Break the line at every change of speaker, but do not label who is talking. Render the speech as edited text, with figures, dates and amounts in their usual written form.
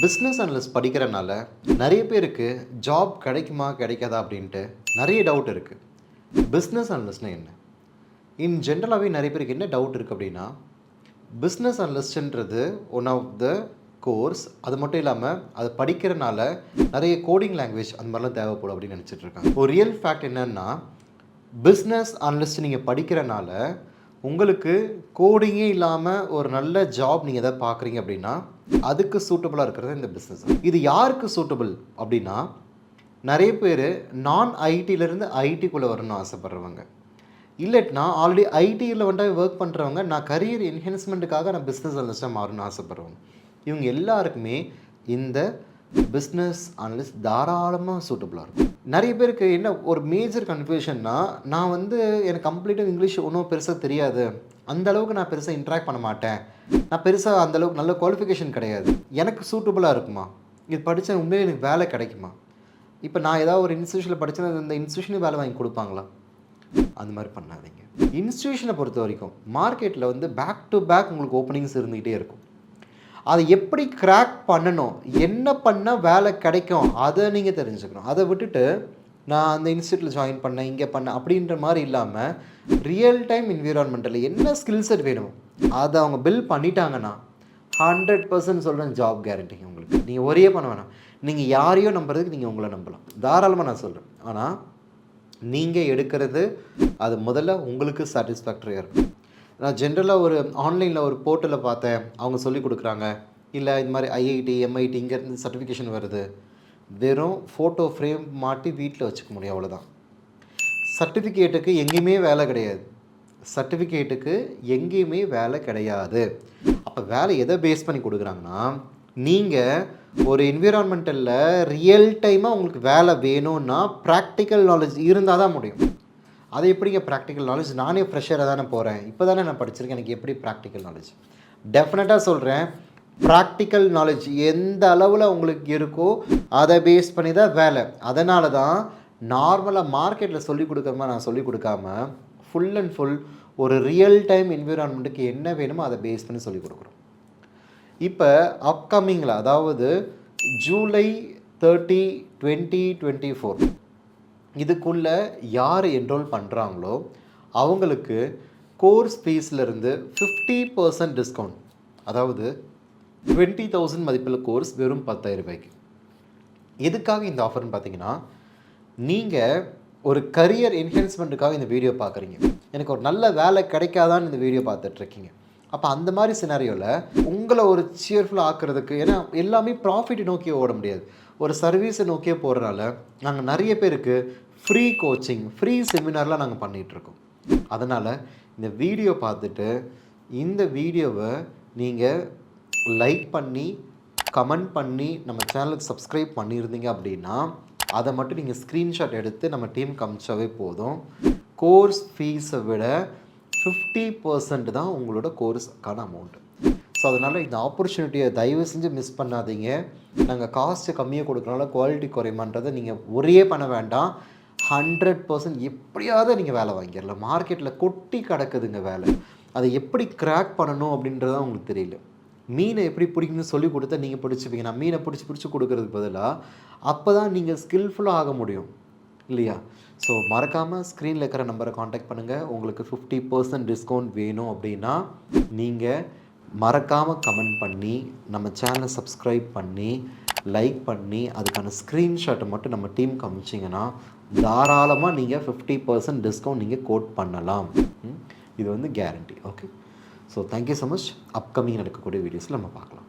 Business analyst படிக்கிறனால நிறைய பேருக்கு job கிடைக்குமா கிடைக்காதா அப்படின்ட்டு நிறைய டவுட் இருக்குது. பிஸ்னஸ் அனலிஸ்ட்னா என்ன? இன் ஜென்ரலாகவே நிறைய பேருக்கு என்ன டவுட் இருக்குது அப்படின்னா, பிஸ்னஸ் அனலிஸ்ட்ன்றது ஒன் ஆஃப் த கோர்ஸ். அது மட்டும் இல்லாமல் அது படிக்கிறனால நிறைய கோடிங் லாங்குவேஜ் அந்த மாதிரிலாம் தேவைப்படும் அப்படின்னு நினச்சிட்டு இருக்காங்க. ஒரு ரியல் ஃபேக்ட் என்னென்னா, பிஸ்னஸ் அனலிஸ்ட் நீங்கள் படிக்கிறனால உங்களுக்கு கோடிங்கே இல்லாமல் ஒரு நல்ல ஜாப் நீங்கள் எதாவது பார்க்குறீங்க அப்படின்னா அதுக்கு சூட்டபுளாக இருக்கிறது இந்த பிஸ்னஸ். இது யாருக்கு சூட்டபுள் அப்படின்னா, நிறைய பேர் நான் ஐடியிலேருந்து ஐடிக்குள்ளே வரணும்னு ஆசைப்பட்றவங்க, இல்லைட்னா ஆல்ரெடி ஐடியில் வந்துட்டு ஒர்க் பண்ணுறவங்க, நான் கரியர் என்ஹான்ஸ்மெண்ட்டுக்காக நான் பிஸ்னஸ் அனலிஸ்ட்டாக மாறணும்னு ஆசைப்பட்றவங்க, இவங்க எல்லாருக்குமே இந்த பிஸ்னஸ் அனலிஸ்ட் தாராளமாக சூட்டபுளாக இருக்கும். நிறைய பேருக்கு என்ன ஒரு மேஜர் கன்ஃபியூஷன்னா, நான் எனக்கு கம்ப்ளீட்டாக இங்கிலீஷ் ஒன்றும் பெருசாக தெரியாது, அந்தளவுக்கு நான் பெருசாக இன்ட்ராக்ட் பண்ண மாட்டேன், நான் பெருசாக அந்தளவுக்கு நல்ல குவாலிஃபிகேஷன் கிடையாது, எனக்கு சூட்டபுளாக இருக்குமா, இது படித்தா உண்மையிலே எனக்கு வேலை கிடைக்குமா, இப்போ நான் ஏதாவது ஒரு இன்ஸ்டியூஷனில் படித்தேன்னா அந்த இன்ஸ்டியூஷனே வேலை வாங்கி கொடுப்பாங்களா? அந்த மாதிரி பண்ணாதீங்க. இன்ஸ்டியூஷனை பொறுத்த வரைக்கும் மார்க்கெட்டில் பேக் டு பேக் உங்களுக்கு ஓப்பனிங்ஸ் இருந்துகிட்டே இருக்கும். அதை எப்படி கிராக் பண்ணணும், என்ன பண்ணால் வேலை கிடைக்கும், அதை நீங்கள் தெரிஞ்சுக்கணும். அதை விட்டுட்டு நான் அந்த இன்ஸ்டியூட்டில் ஜாயின் பண்ணேன், இங்கே பண்ணேன் அப்படின்ற மாதிரி இல்லாமல் ரியல் டைம் என்விரான்மெண்ட்டில் என்ன ஸ்கில் செட் வேணும் அதை அவங்க பில்ட் பண்ணிட்டாங்கன்னா 100% சொல்கிறேன், ஜாப் கேரண்டிங்க உங்களுக்கு. நீங்கள் ஒரே பண்ண வேணாம், நீங்கள் யாரையோ நம்புறதுக்கு நீங்கள் உங்களை நம்பலாம், தாராளமாக நான் சொல்கிறேன். ஆனால் நீங்கள் எடுக்கிறது அது முதல்ல உங்களுக்கு சாட்டிஸ்ஃபேக்டரியாக இருக்கும். நான் ஜென்ரலாக ஒரு ஆன்லைனில் ஒரு போர்ட்டலில் பார்த்தேன், அவங்க சொல்லி கொடுக்குறாங்க, இல்லை இந்த மாதிரி ஐஐடி எம்ஐடி இங்கேருந்து சர்டிஃபிகேஷன் வருது, வெறும் ஃபோட்டோ ஃப்ரேம் மாட்டி வீட்டில் வச்சுக்க முடியும், அவ்வளோதான். சர்டிஃபிகேட்டுக்கு எங்கேயுமே வேலை கிடையாது, சர்டிஃபிகேட்டுக்கு எங்கேயுமே வேலை கிடையாது. அப்போ வேலை எதை பேஸ் பண்ணி கொடுக்குறாங்கன்னா, நீங்கள் ஒரு என்விரான்மெண்டலில் ரியல் டைமாக உங்களுக்கு வேலை வேணும்னா ப்ராக்டிக்கல் நாலேஜ் இருந்தால் தான் முடியும். அது எப்படிங்க ப்ராக்டிக்கல் நாலேஜ்? நானே ஃப்ரெஷராக தானே போகிறேன், இப்போ தானே நான் படிச்சிருக்கேன், எனக்கு எப்படி ப்ராக்டிக்கல் நாலேஜ்? டெஃபினட்டாக சொல்கிறேன், ப்ராக்டிக்கல் நாலேஜ் எந்த அளவில் உங்களுக்கு இருக்கோ அதை பேஸ் பண்ணி தான் வேலை. அதனால தான் நார்மலாக மார்க்கெட்டில் சொல்லிக் கொடுக்குற மாதிரி நான் சொல்லிக் கொடுக்காம ஃபுல் அண்ட் ஃபுல் ஒரு ரியல் டைம் என்விரான்மெண்ட்டுக்கு என்ன வேணுமோ அதை பேஸ் பண்ணி சொல்லிக் கொடுக்குறோம். இப்போ அப்கமிங்கில், அதாவது ஜூலை 30, 2024 இதுக்குள்ளே யார் என்ரோல் பண்ணுறாங்களோ அவங்களுக்கு கோர்ஸ் ஃபீஸ்லேருந்து 50% டிஸ்கவுண்ட், அதாவது 20,000 மதிப்பில் கோர்ஸ் வெறும் 10,000 ரூபாய்க்கு. எதுக்காக இந்த ஆஃபர்னு பார்த்தீங்கன்னா, நீங்கள் ஒரு கரியர் என்ஹான்ஸ்மெண்ட்டுக்காக இந்த வீடியோ பார்க்குறீங்க, எனக்கு ஒரு நல்ல வேலை கிடைக்காதான்னு இந்த வீடியோ பார்த்துட்ருக்கீங்க. அப்போ அந்த மாதிரி சினாரியோவில் உங்களை ஒரு சியர்ஃபுல்லாக ஆக்குறதுக்கு, ஏன்னா எல்லாமே ப்ராஃபிட்டை நோக்கி ஓட முடியாது, ஒரு சர்வீஸை நோக்கியே போகிறனால நாங்கள் நிறைய பேருக்கு ஃப்ரீ கோச்சிங், ஃப்ரீ செமினார்லாம் நாங்கள் பண்ணிகிட்ருக்கோம். அதனால் இந்த வீடியோ பார்த்துட்டு இந்த வீடியோவை நீங்கள் லைக் பண்ணி கமெண்ட் பண்ணி நம்ம சேனலுக்கு சப்ஸ்கிரைப் பண்ணியிருந்தீங்க அப்படின்னா அதை மட்டும் நீங்கள் ஸ்க்ரீன்ஷாட் எடுத்து நம்ம டீம் காமிச்சாவே போதும். கோர்ஸ் ஃபீஸை விட 50% தான் உங்களோட கோர்ஸுக்கான அமௌண்ட்டு. ஸோ அதனால் இந்த ஆப்பர்ச்சுனிட்டியை தயவு செஞ்சு மிஸ் பண்ணாதீங்க. நாங்கள் காஸ்ட்டு கம்மியாக கொடுக்குறனால குவாலிட்டி குறையுமான்றதை நீங்கள் ஒரே பண்ண வேண்டாம். 100% எப்படியாவது நீங்கள் வேலை வாங்கிடலாம். மார்க்கெட்டில் கொட்டி கிடக்குதுங்க வேலை, அதை எப்படி கிராக் பண்ணணும் அப்படின்றதான் உங்களுக்கு தெரியல. மீனை எப்படி பிடிக்கணும்னு சொல்லி கொடுத்தா நீங்கள் பிடிச்சிப்பீங்க, நான் மீனை பிடிச்சி கொடுக்கறதுக்கு பதிலாக அப்போ தான் நீங்கள் ஸ்கில்ஃபுல்லாக ஆக முடியும் இல்லையா? ஸோ மறக்காமல் ஸ்க்ரீனில் இருக்கிற நம்பரை காண்டாக்ட் பண்ணுங்கள். உங்களுக்கு 50% டிஸ்கவுண்ட் வேணும் அப்படின்னா நீங்கள் மறக்காமல் கமெண்ட் பண்ணி நம்ம சேனலை சப்ஸ்கிரைப் பண்ணி லைக் பண்ணி அதுக்கான ஸ்க்ரீன்ஷாட்டை மட்டும் நம்ம டீம் காமிச்சிங்கன்னா தாராளமாக நீங்கள் 50% டிஸ்கவுண்ட் நீங்கள் கோட் பண்ணலாம். இது guarantee. Okay, so thank you so much. Upcoming நடக்கக்கூடிய வீடியோஸில் நம்ம பார்க்கலாம்.